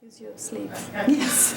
Use your sleeves. Yes.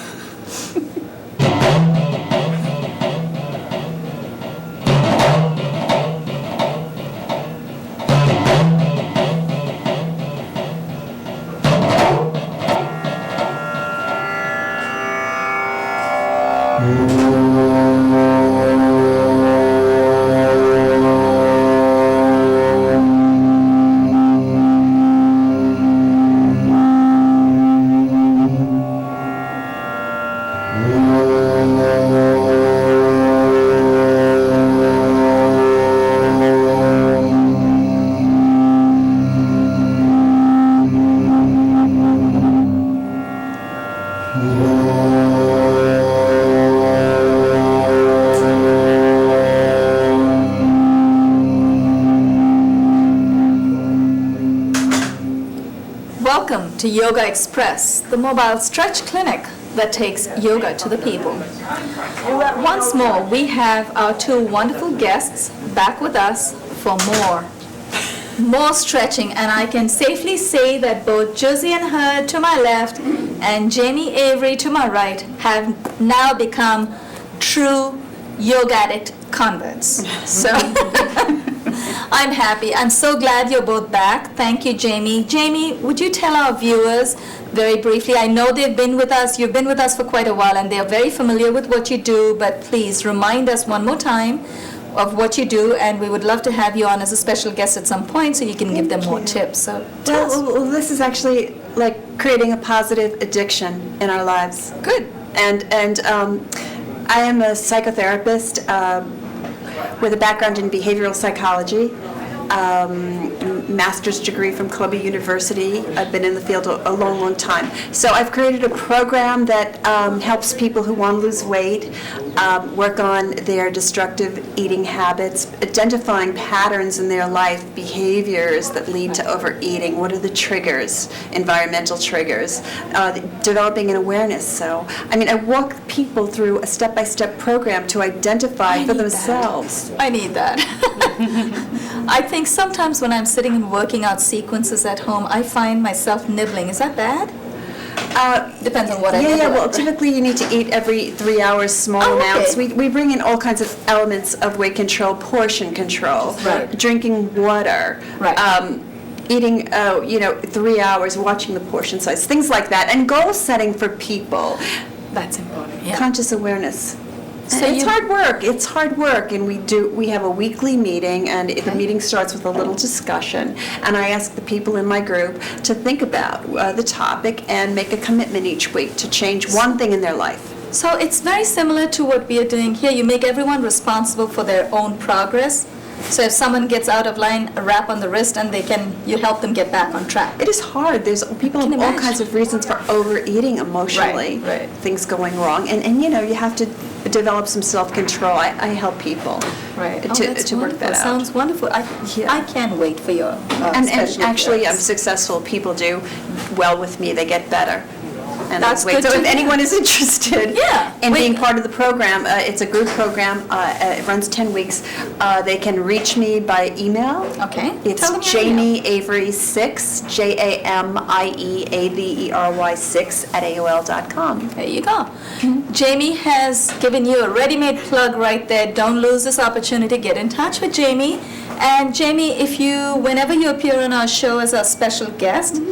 Welcome to Yogaxpress, the mobile stretch clinic that takes yoga to the people. Once more, we have our two wonderful guests back with us for more stretching, and I can safely say that both Josiane Hurd to my left and Jamie Avery to my right have now become true yoga addict converts. So I'm happy. I'm so glad you're both back. Thank you, Jamie. Jamie, would you tell our viewers very briefly? I know they've been with us. You've been with us for quite a while, and they're very familiar with what you do, but please remind us one more time of what you do, and we would love to have you on as a special guest at some point so you can give them more tips. So tell us. Well, this is actually like creating a positive addiction in our lives. Good. And I am a psychotherapist with a background in behavioral psychology, master's degree from Columbia University. I've been in the field a long, long time. So I've created a program that helps people who want to lose weight work on their destructive eating habits, identifying patterns in their life, behaviors that lead to overeating. What are the triggers, environmental triggers, developing an awareness. So, I walk people through a step-by-step program to identify for themselves. I need that. I think sometimes when I'm sitting and working out sequences at home, I find myself nibbling. Is that bad? Depends on what I do. Yeah, well, typically you need to eat every 3 hours, small amounts. We bring in all kinds of elements of weight control, portion control, right. Drinking water, right. Eating, 3 hours, watching the portion size, things like that, and goal setting for people. That's important. Yeah. Conscious awareness. So it's hard work. It's hard work, and we have a weekly meeting, and the meeting starts with a little discussion. And I ask the people in my group to think about the topic and make a commitment each week to change one thing in their life. So it's very similar to what we are doing here. You make everyone responsible for their own progress. So if someone gets out of line, a rap on the wrist, and you help them get back on track. It is hard. There's people have all kinds of reasons for overeating emotionally. Right. Things going wrong, and you have to develop some self-control. I help people to work that out. Sounds wonderful. I can't wait for your and actually, I'm successful. People do well with me. They get better. And that's good. So if anyone is interested in being part of the program, it's a group program. It runs 10 weeks. They can reach me by email. Okay. It's Jamie Avery 6, JAMIEAVERY 6 @AOL.com. There you go. Mm-hmm. Jamie has given you a ready-made plug right there. Don't lose this opportunity. Get in touch with Jamie. And Jamie, whenever you appear on our show as a special guest,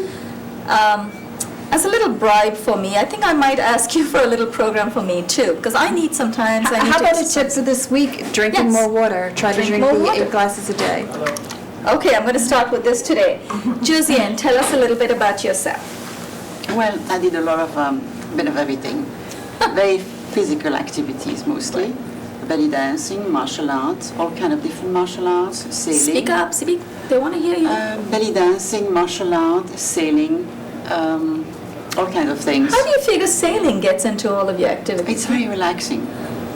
as a little bribe for me, I think I might ask you for a little program for me too, because I need sometimes. How about a tip for this week? Drinking more water. Try to drink 8 glasses a day. Okay, I'm going to start with this today. Josiane, tell us a little bit about yourself. Well, I did a lot of bit of everything. Very physical activities mostly. Belly dancing, martial arts, all kind of different martial arts, sailing. Speak up, speak. They want to hear you. Belly dancing, martial arts, sailing. All kinds of things. How do you figure sailing gets into all of your activities? It's very relaxing.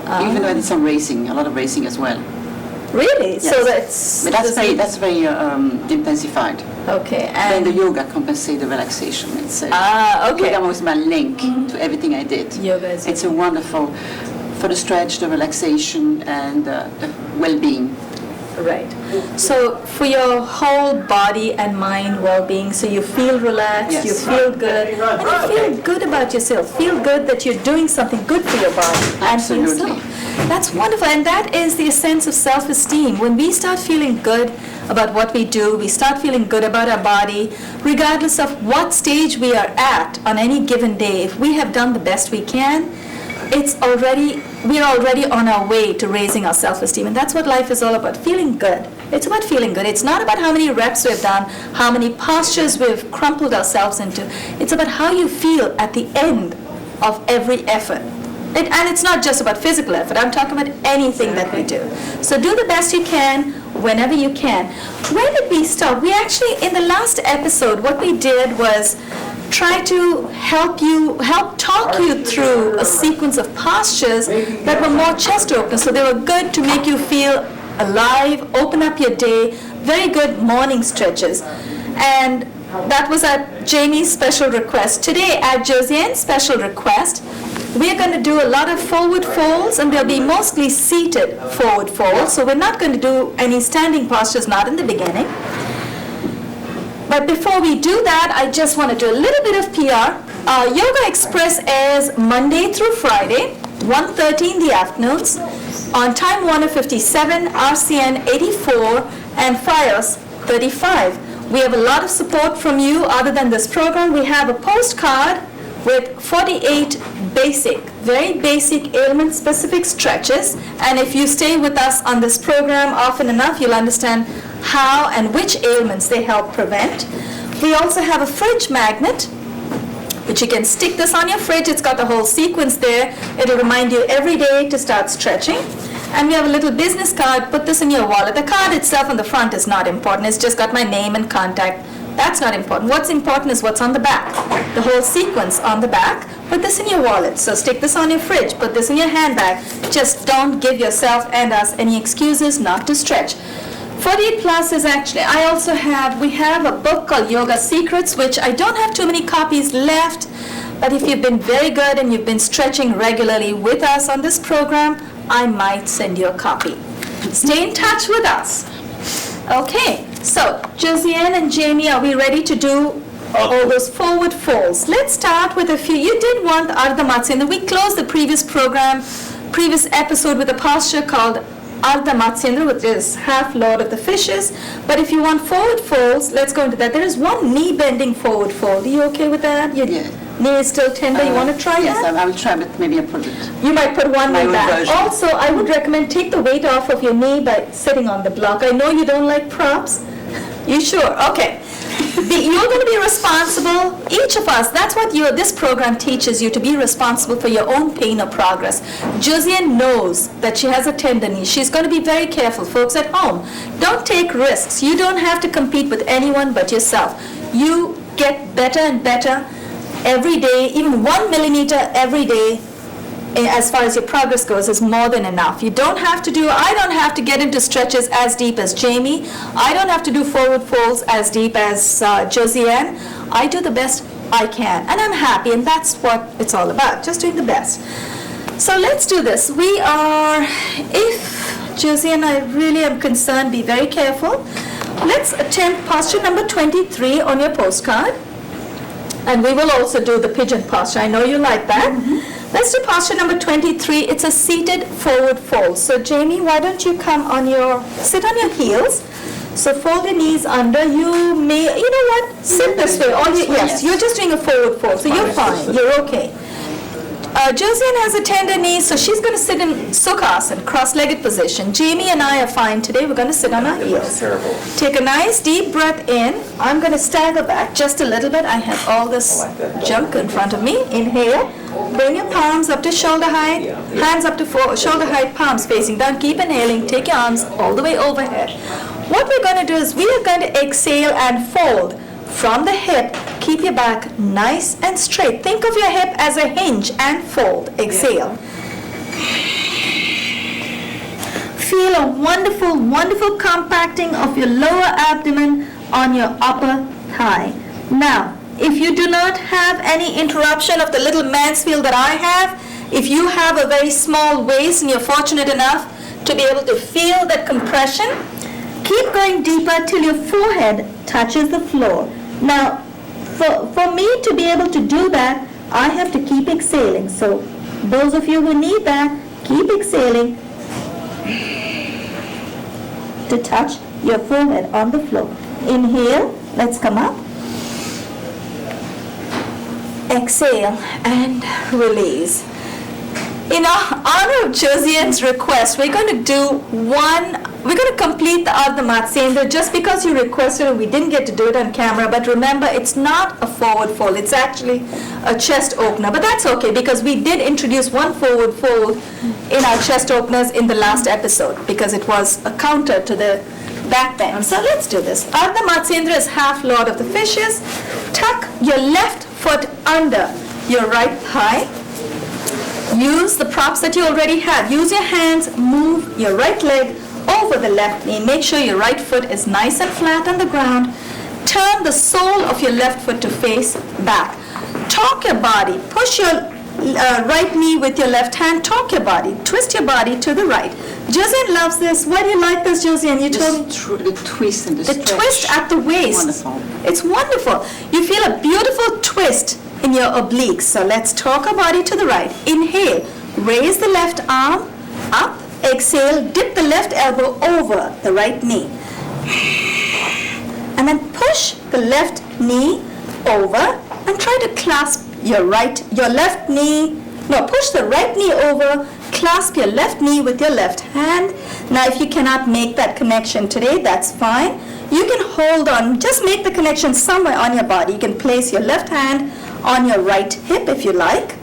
Even though I did some racing, a lot of racing as well. Really? Yes. So that's very intensified. Okay. And then the yoga compensates the relaxation. Okay. Yoga was my link to everything I did. Yoga is it's a wonderful for the stretch, the relaxation, and the well-being. Right. So for your whole body and mind well-being, so you feel relaxed, Yes. you feel good, and you feel good about yourself. Feel good that you're doing something good for your body and for Absolutely. yourself. That's wonderful, and that is the essence of self-esteem. When we start feeling good about what we do, we start feeling good about our body, regardless of what stage we are at on any given day. If we have done the best we can, we're already on our way to raising our self-esteem, and that's what life is all about, feeling good. It's about feeling good. It's not about how many reps we've done, how many postures we've crumpled ourselves into. It's about how you feel at the end of every effort. And it's not just about physical effort. I'm talking about anything that we do. So do the best you can whenever you can. Where did we stop? We actually, in the last episode, what we did was try to help talk you through a sequence of postures that were more chest open. So they were good to make you feel alive, open up your day, very good morning stretches. And that was at Jamie's special request. Today, at Josiane's special request, we're going to do a lot of forward folds, and they'll be mostly seated forward folds. So we're not going to do any standing postures, not in the beginning. But before we do that, I just want to do a little bit of PR. Yogaxpress airs Monday through Friday, 1:30 in the afternoons, on Time Warner 57, RCN 84, and FiOS 35. We have a lot of support from you. Other than this program, we have a postcard with 48 very basic ailment-specific stretches. And if you stay with us on this program often enough, you'll understand how and which ailments they help prevent. We also have a fridge magnet, which you can stick this on your fridge. It's got the whole sequence there. It'll remind you every day to start stretching. And we have a little business card. Put this in your wallet. The card itself on the front is not important. It's just got my name and contact. That's not important. What's important is what's on the back. The whole sequence on the back. Put this in your wallet. So stick this on your fridge. Put this in your handbag. Just don't give yourself and us any excuses not to stretch. 48 plus is actually, we have a book called Yoga Secrets, which I don't have too many copies left, but if you've been very good and you've been stretching regularly with us on this program, I might send you a copy. Stay in touch with us. Okay, so Josiane and Jamie, are we ready to do all those forward folds? Let's start with a few. You did want Ardha Matsyendra. We closed the previous episode with a posture called Ardha Matsyendra, which is half Lord of the Fishes. But if you want forward folds, let's go into that. There is one knee bending forward fold. Are you okay with that? Your knee is still tender. You want to try yes, that? Yes, I will try, but maybe I put it. You might put one knee back. version. Also, I would recommend take the weight off of your knee by sitting on the block. I know you don't like props. You sure? Okay. You're going to be responsible, each of us, that's what this program teaches you, to be responsible for your own pain or progress. Josiane knows that she has a tender knee. She's going to be very careful. Folks at home, don't take risks. You don't have to compete with anyone but yourself. You get better and better every day, even 1 millimeter every day. As far as your progress goes, is more than enough. I don't have to get into stretches as deep as Jamie. I don't have to do forward folds as deep as Josiane. I do the best I can, and I'm happy, and that's what it's all about, just doing the best. So let's do this. If Josiane, I really am concerned, be very careful. Let's attempt posture number 23 on your postcard. And we will also do the pigeon posture. I know you like that. Mm-hmm. Let's do posture number 23. It's a seated forward fold. So Jamie, why don't you sit on your heels. So fold your knees under. You know what? Sit this way. Yes, you're just doing a forward fold. So you're fine. You're okay. Josiane has a tender knee, so she's going to sit in Sukhasana, cross-legged position. Jamie and I are fine today. We're going to sit on our heels. Take a nice deep breath in. I'm going to stagger back just a little bit. I have all this junk in front of me. Inhale. Bring your palms up to shoulder height. Hands up to shoulder height, palms facing down. Keep inhaling. Take your arms all the way overhead. What we're going to do is we are going to exhale and fold from the hip. Keep your back nice and straight. Think of your hip as a hinge and fold. Exhale. Feel a wonderful, wonderful compacting of your lower abdomen on your upper thigh. Now, if you do not have any interruption of the little Mansfield that I have, if you have a very small waist and you're fortunate enough to be able to feel that compression, Keep going deeper till your forehead touches the floor. Now, for me to be able to do that, I have to keep exhaling. So those of you who need that, keep exhaling to touch your forehead on the floor. Inhale, let's come up. Exhale and release. In honor of Josiane's request, we're going to complete the Ardha Matsendra just because you requested it. We didn't get to do it on camera, but remember, it's not a forward fold. It's actually a chest opener, but that's okay because we did introduce one forward fold in our chest openers in the last episode because it was a counter to the back bend. So let's do this. Ardha Matsendra is half Lord of the Fishes. Tuck your left foot under your right thigh. Use the props that you already have. Use your hands, move your right leg over the left knee. Make sure your right foot is nice and flat on the ground. Turn the sole of your left foot to face back. Torque your body. Push your right knee with your left hand. Torque your body. Twist your body to the right. Josiane loves this. Why do you like this, Josiane? You told me. The twist and the stretch. The twist at the waist. Wonderful. It's wonderful. You feel a beautiful twist in your obliques. So let's torque our body to the right. Inhale. Raise the left arm up. Exhale. Dip the left elbow over the right knee. And then push the left knee over and try to clasp your left knee. No, push the right knee over. Clasp your left knee with your left hand. Now, if you cannot make that connection today, that's fine. You can hold on. Just make the connection somewhere on your body. You can place your left hand on your right hip if you like.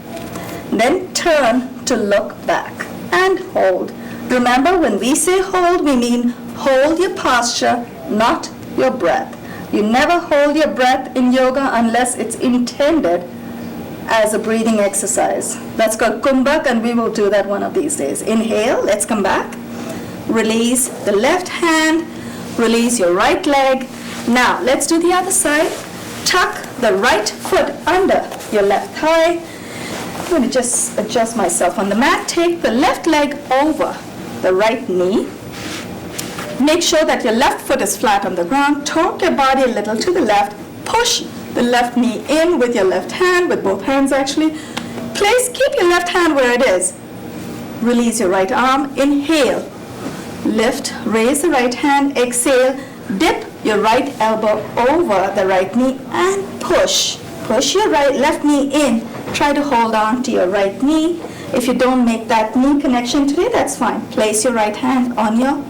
Then turn to look back and hold. Remember, when we say hold, we mean hold your posture, not your breath. You never hold your breath in yoga unless it's intended as a breathing exercise. That's called Kumbhak, and we will do that one of these days. Inhale, let's come back. Release the left hand, release your right leg. Now, let's do the other side. Tuck the right foot under your left thigh. I'm going to just adjust myself on the mat. Take the left leg over the right knee. Make sure that your left foot is flat on the ground. Torque your body a little to the left. Push the left knee in with your left hand, with both hands actually. Keep your left hand where it is. Release your right arm. Inhale. Lift, raise the right hand. Exhale. Dip your right elbow over the right knee and push. Push your left knee in. Try to hold on to your right knee. If you don't make that knee connection today, that's fine. Place your right hand on your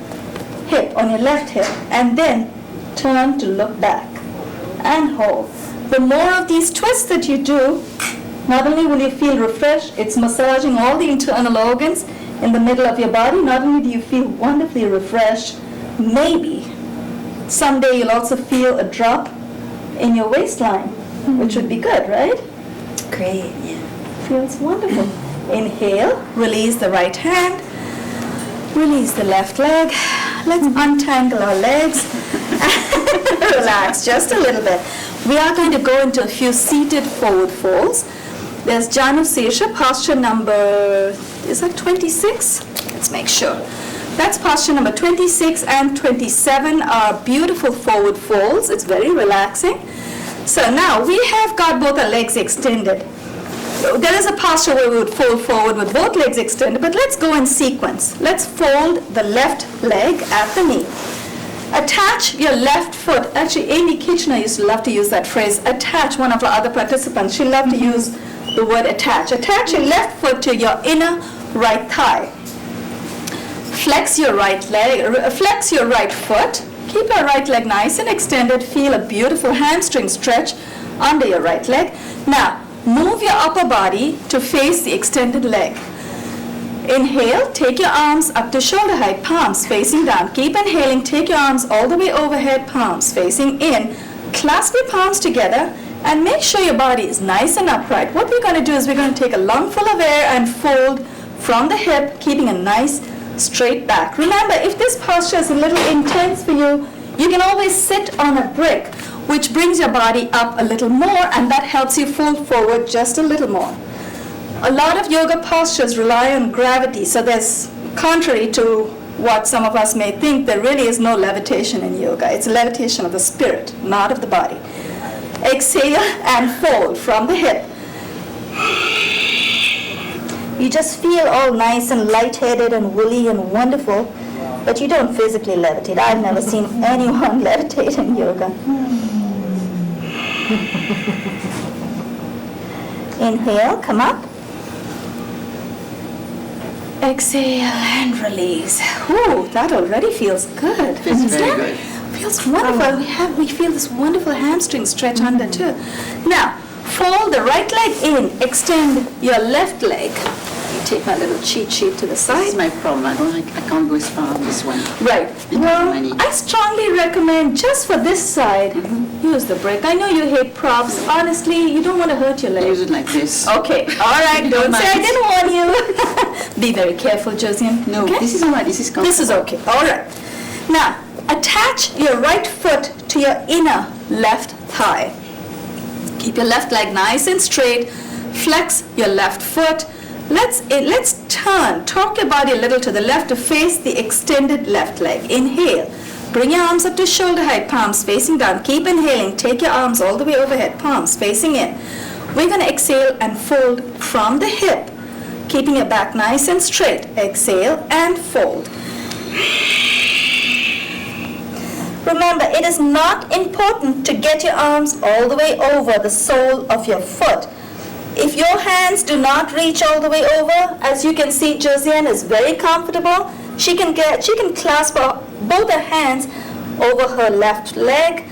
hip, on your left hip, and then turn to look back and hold. The more of these twists that you do, not only will you feel refreshed, it's massaging all the internal organs in the middle of your body. Not only do you feel wonderfully refreshed, maybe someday you'll also feel a drop in your waistline, which would be good, right? Great, yeah. Feels wonderful. Inhale, release the right hand, release the left leg. Let's untangle our legs. Relax just a little bit. We are going to go into a few seated forward folds. There's Janu Sesha, posture number, is that 26? Let's make sure. That's posture number 26 and 27 are beautiful forward folds. It's very relaxing. So now we have got both our legs extended. There is a posture where we would fold forward with both legs extended, but let's go in sequence. Let's fold the left leg at the knee. Attach your left foot. Actually, Amy Kitchener used to love to use that phrase, attach. One of our other participants, she loved to use the word attach. Attach your left foot to your inner right thigh. Flex your right leg, flex your right foot. Keep your right leg nice and extended. Feel a beautiful hamstring stretch under your right leg. Now, move your upper body to face the extended leg. Inhale, take your arms up to shoulder height, palms facing down. Keep inhaling, take your arms all the way overhead, palms facing in. Clasp your palms together and make sure your body is nice and upright. What we're going to do is we're going to take a lungful of air and fold from the hip, keeping a nice straight back. Remember, if this posture is a little intense for you, you can always sit on a brick, which brings your body up a little more, and that helps you fold forward just a little more. A lot of yoga postures rely on gravity, so there's, contrary to what some of us may think, there really is no levitation in yoga. It's levitation of the spirit, not of the body. Exhale and fold from the hip. You just feel all nice and lightheaded and woolly and wonderful, but you don't physically levitate. I've never seen anyone levitate in yoga. Inhale, come up. Exhale and release. Ooh, that already feels good. Feels very good. Feels wonderful. We feel this wonderful hamstring stretch under too. Now, fold the right leg in. Extend your left leg. Take my little cheat sheet to the This side. is my problem. I can't go as far on this one. Right. Well, many. I strongly recommend just for this side, use the break. I know you hate props. Honestly, you don't want to hurt your I leg. use it like this. Okay. All right. Don't say I mind. didn't warn you. Be very careful, Josiane. No, Okay? this is all right. This is comfortable. This is okay. All right. Now, attach your right foot to your inner left thigh. Keep your left leg nice and straight. Flex your left foot. Let's turn. Torque your body a little to the left to face the extended left leg. Inhale. Bring your arms up to shoulder height, palms facing down. Keep inhaling. Take your arms all the way overhead, palms facing in. We're going to exhale and fold from the hip, keeping your back nice and straight. Exhale and fold. Remember, it is not important to get your arms all the way over the sole of your foot. If your hands do not reach all the way over, as you can see, Josiane is very comfortable. She can clasp both her hands over her left leg,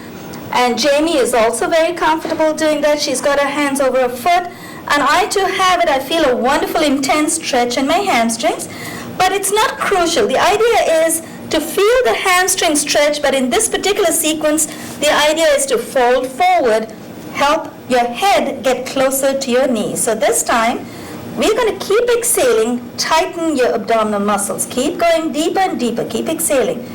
and Jamie is also very comfortable doing that. She's got her hands over her foot, and I too have it. I feel a wonderful intense stretch in my hamstrings, but it's not crucial. The idea is to feel the hamstring stretch, but in this particular sequence, the idea is to fold forward, help your head get closer to your knees. So this time, we're going to keep exhaling, tighten your abdominal muscles. Keep going deeper and deeper, keep exhaling.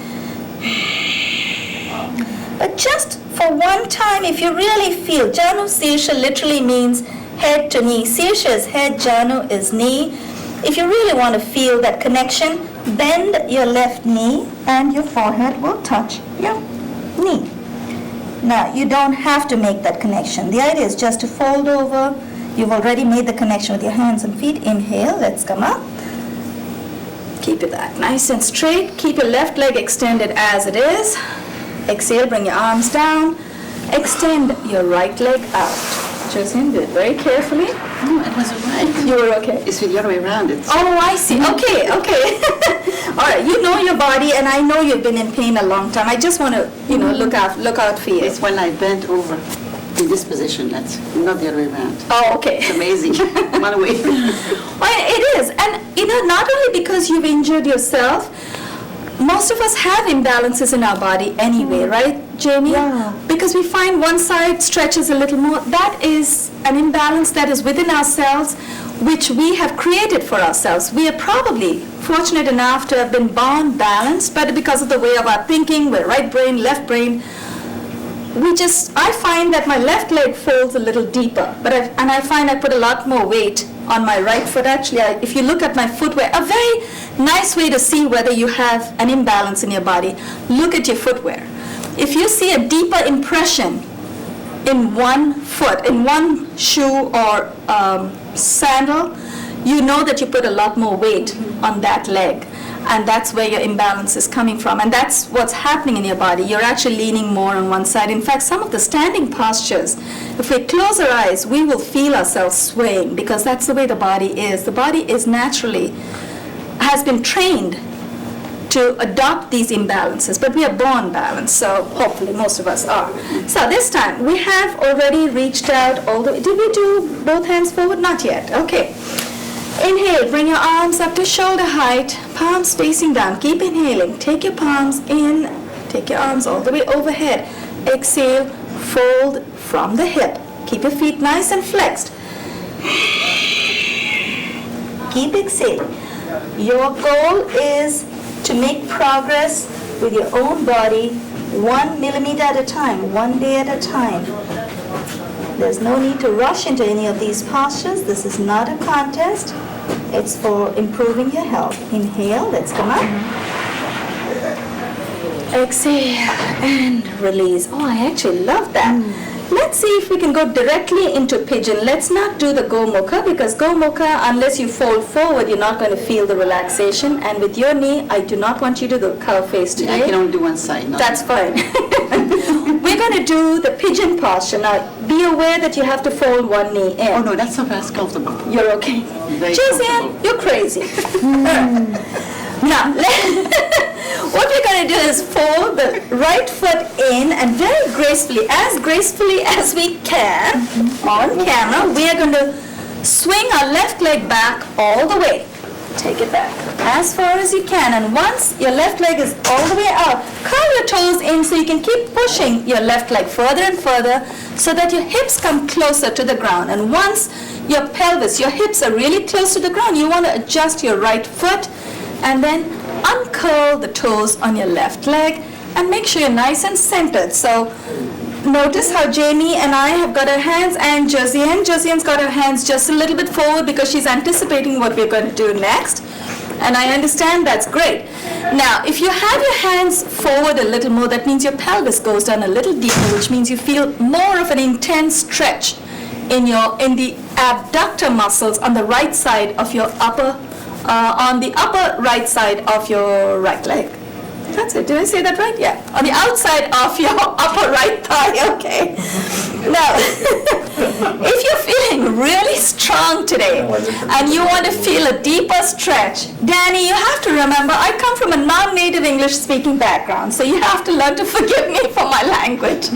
But just for one time, if you really feel, Janu Sirsha literally means head to knee. Sirsha is head, Janu is knee. If you really want to feel that connection, bend your left knee and your forehead will touch your knee. Now, you don't have to make that connection. The idea is just to fold over. You've already made the connection with your hands and feet. Inhale, let's come up. Keep it that nice and straight. Keep your left leg extended as it is. Exhale, bring your arms down. Extend your right leg out. Josiane, do it very carefully. No, it was all right. You were okay? It's the other way around. Oh, I see. Okay. All right, you know your body, and I know you've been in pain a long time. I just want to, look out for you. It's when I bent over in this position. That's not the other way around. Oh, okay. It's amazing. One way. Well, it is, and not only because you've injured yourself. Most of us have imbalances in our body anyway, right, Jamie? Yeah. Because we find one side stretches a little more. That is an imbalance that is within ourselves, which we have created for ourselves. We are probably fortunate enough to have been born balanced, but because of the way of our thinking, we're right brain, left brain, I find that my left leg folds a little deeper, and I find I put a lot more weight on my right foot. Actually, if you look at my footwear, a very nice way to see whether you have an imbalance in your body, look at your footwear. If you see a deeper impression in one foot, in one shoe or sandal, you know that you put a lot more weight on that leg. And that's where your imbalance is coming from. And that's what's happening in your body. You're actually leaning more on one side. In fact, some of the standing postures, if we close our eyes, we will feel ourselves swaying because that's the way the body is. The body is has been trained to adopt these imbalances, but we are born balanced, so hopefully most of us are. So this time, we have already reached out all the way. Did we do both hands forward? Not yet. Okay. Inhale, bring your arms up to shoulder height, palms facing down. Keep inhaling. Take your palms in, take your arms all the way overhead. Exhale, fold from the hip. Keep your feet nice and flexed. Keep exhaling. Your goal is to make progress with your own body 1 millimeter at a time, 1 day at a time. There's no need to rush into any of these postures. This is not a contest. It's for improving your health. Inhale, let's come up. Exhale and release. Oh, I actually love that. Let's see if we can go directly into pigeon. Let's not do the Go Mukha, because Go Mukha, unless you fold forward, you're not going to feel the relaxation. And with your knee, I do not want you to do cow face today. I can only do one side. That's fine. We're going to do the pigeon posture. Now, be aware that you have to fold one knee in. Oh no, that's not as comfortable. You're okay. Very Josiane, comfortable. you're crazy. Now, what we're going to do is fold the right foot in and very gracefully as we can on camera, we are going to swing our left leg back all the way. Take it back as far as you can, and once your left leg is all the way out, curl your toes in so you can keep pushing your left leg further and further so that your hips come closer to the ground. And once your pelvis, your hips are really close to the ground, you want to adjust your right foot and then uncurl the toes on your left leg and make sure you're nice and centered. So notice how Jamie and I have got our hands, and Josiane's got her hands just a little bit forward because she's anticipating what we're going to do next. And I understand that's great. Now, if you have your hands forward a little more, that means your pelvis goes down a little deeper, which means you feel more of an intense stretch in the abductor muscles on the right side of your upper right side of your right leg. That's it. Did I say that right? Yeah. On the outside of your upper right thigh. Okay. Now, if you're feeling really strong today and you want to feel a deeper stretch, Danny, you have to remember I come from a non-native English speaking background, so you have to learn to forgive me for my language.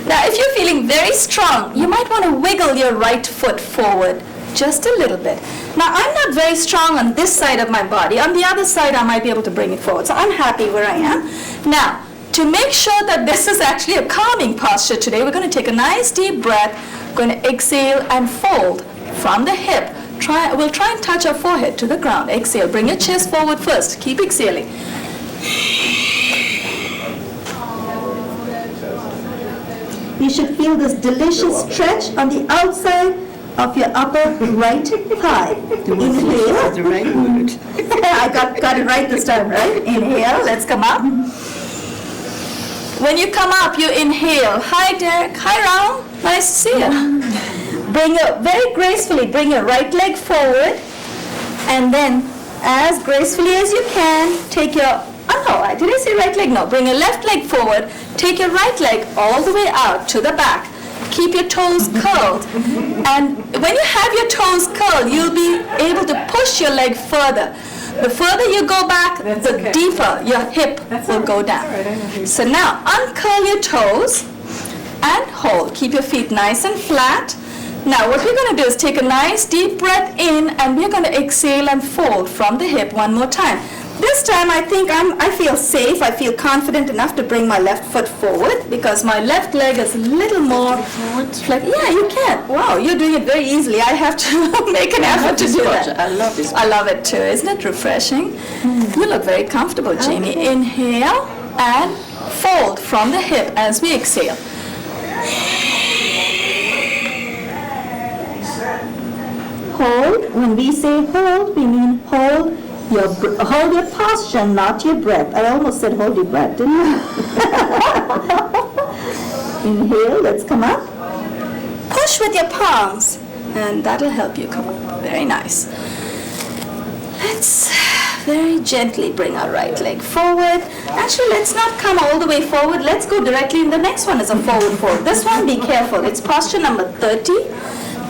Now, if you're feeling very strong, you might want to wiggle your right foot forward just a little bit. Now, I'm not very strong on this side of my body. On the other side, I might be able to bring it forward. So I'm happy where I am. Now, to make sure that this is actually a calming posture today, we're going to take a nice deep breath, going to exhale and fold from the hip. We'll try and touch our forehead to the ground. Exhale. Bring your chest forward first. Keep exhaling. You should feel this delicious stretch on the outside of your upper right thigh. Inhale. The right word. I got it right this time, right? Inhale. Let's come up. When you come up, you inhale. Hi, Derek. Hi, Raul. Nice to see you. Very gracefully, bring your right leg forward, and then as gracefully as you can, take your, Did I say right leg? No. Bring your left leg forward. Take your right leg all the way out to the back. Keep your toes curled. And when you have your toes curled, you'll be able to push your leg further. The further you go back, the deeper your hip will go down. So now, uncurl your toes and hold. Keep your feet nice and flat. Now, what we're going to do is take a nice deep breath in, and we're going to exhale and fold from the hip one more time. This time, I think I feel safe. I feel confident enough to bring my left foot forward because my left leg is a little more flat. Yeah, you can. Wow, you're doing it very easily. I have to make an effort to do that. I love this. I love it too. Isn't it refreshing? You look very comfortable, Jamie. Inhale and fold from the hip as we exhale. hold. When we say hold, we mean hold your posture, not your breath. I almost said hold your breath, didn't I? Inhale, let's come up. Push with your palms, and that'll help you come up. Very nice. Let's very gently bring our right leg forward. Actually, let's not come all the way forward. Let's go directly. And the next one is a forward fold. This one, be careful. It's posture number 30.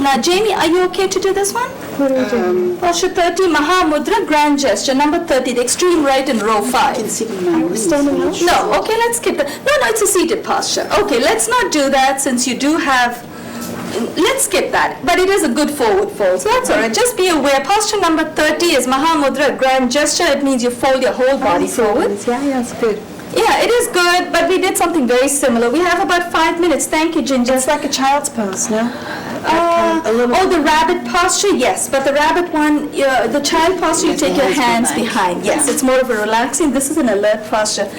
Now, Jamie, are you okay to do this one? What are we doing? Posture 30, Mahamudra, grand gesture. Number 30, the extreme right in row 5. Standing up? No, okay, let's skip that. No, it's a seated posture. Okay, let's not do that since you do have, let's skip that. But it is a good forward fold, so that's all right. Just be aware, posture number 30 is Mahamudra, grand gesture. It means you fold your whole body forward. Yeah, it's good. Yeah, it is good, but we did something very similar. We have about 5 minutes. Thank you, Ginger. It's like a child's pose, no? The rabbit posture, yes. But the rabbit one, the child posture, you take your hands behind. Yes, it's more of a relaxing. This is an alert posture.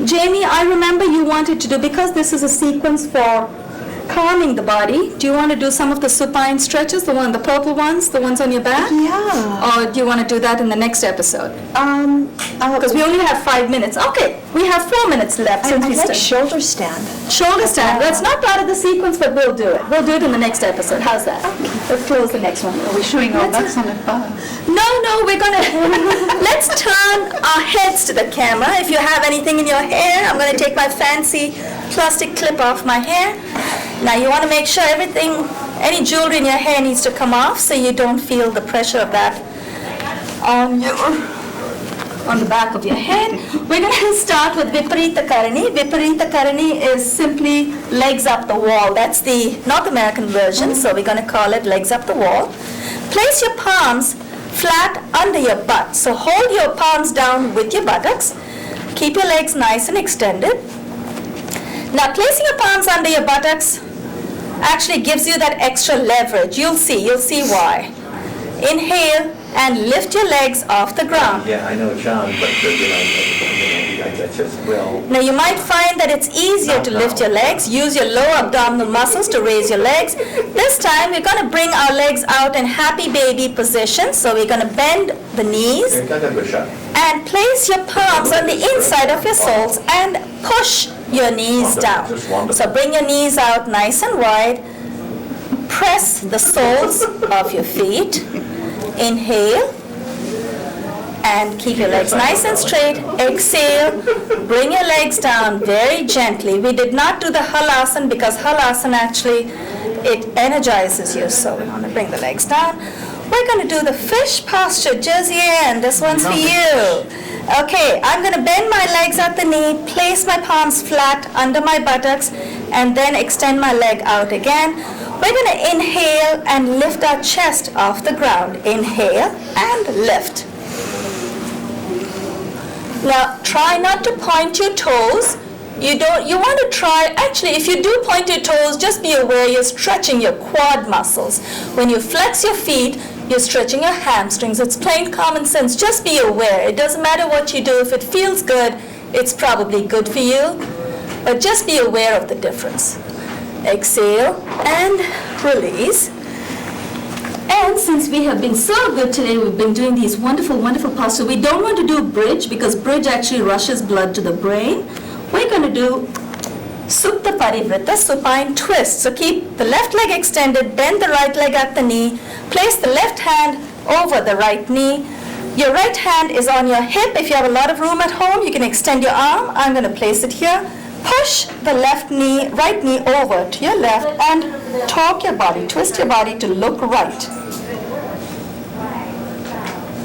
Jamie, I remember you wanted to do, because this is a sequence for calming the body, do you want to do some of the supine stretches, the purple ones, the ones on your back? Yeah. Or do you want to do that in the next episode? Because we only have 5 minutes. Okay, we have 4 minutes left since we I like started. shoulder stand. Shoulder stand. That's not part of the sequence, but we'll do it. We'll do it in the next episode. How's that? Let's close the next one. Are we showing our backs on the bar? No, we're gonna, let's turn our heads to the camera. If you have anything in your hair, I'm gonna take my fancy plastic clip off my hair. Now you wanna make sure any jewelry in your hair needs to come off so you don't feel the pressure of that on the back of your head. We're gonna start with Viparita Karani. Viparita Karani is simply legs up the wall. That's the North American version, so we're gonna call it legs up the wall. Place your palms flat under your butt. So hold your palms down with your buttocks. Keep your legs nice and extended. Now placing your palms under your buttocks actually gives you that extra leverage. You'll see why. Inhale and lift your legs off the ground. Yeah, I know John, but that's just well. Now you might find that it's easier to lift your legs. Use your lower abdominal muscles to raise your legs. This time we're going to bring our legs out in happy baby position. So we're going to bend the knees and place your palms on the inside of your soles and push your knees down. So bring your knees out nice and wide. Press the soles of your feet. Inhale and keep your legs nice and straight. Exhale, bring your legs down very gently. We did not do the halasana because halasana actually, it energizes you. So we want to bring the legs down. We're going to do the fish posture. Josiane, this one's for you. Okay, I'm going to bend my legs at the knee, place my palms flat under my buttocks, and then extend my leg out again. We're going to inhale and lift our chest off the ground. Inhale and lift. Now, try not to point your toes. You want to try, actually, if you do point your toes, just be aware you're stretching your quad muscles. When you flex your feet, you're stretching your hamstrings. It's plain common sense. Just be aware. It doesn't matter what you do. If it feels good, it's probably good for you. But just be aware of the difference. Exhale and release. And since we have been so good today, we've been doing these wonderful, wonderful postures. We don't want to do bridge because bridge actually rushes blood to the brain. We're going to do Supta Parivrita, supine twist. So keep the left leg extended, bend the right leg at the knee, place the left hand over the right knee. Your right hand is on your hip. If you have a lot of room at home, you can extend your arm. I'm going to place it here. Push the right knee over to your left and torque your body, twist your body to look right.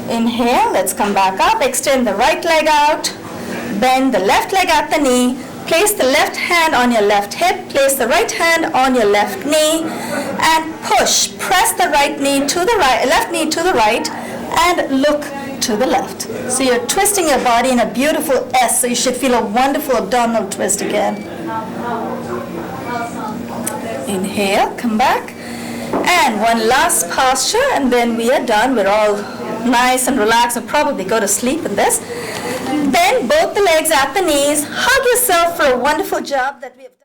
Inhale, let's come back up, extend the right leg out, bend the left leg at the knee, place the left hand on your left hip, place the right hand on your left knee, and push, press the right knee to the right, left knee to the right, and look to the left. So you're twisting your body in a beautiful S, so you should feel a wonderful abdominal twist again. Inhale, come back. And one last posture, and then we are done. We're all nice and relaxed and probably go to sleep in this. Bend both the legs at the knees. Hug yourself for a wonderful job that we have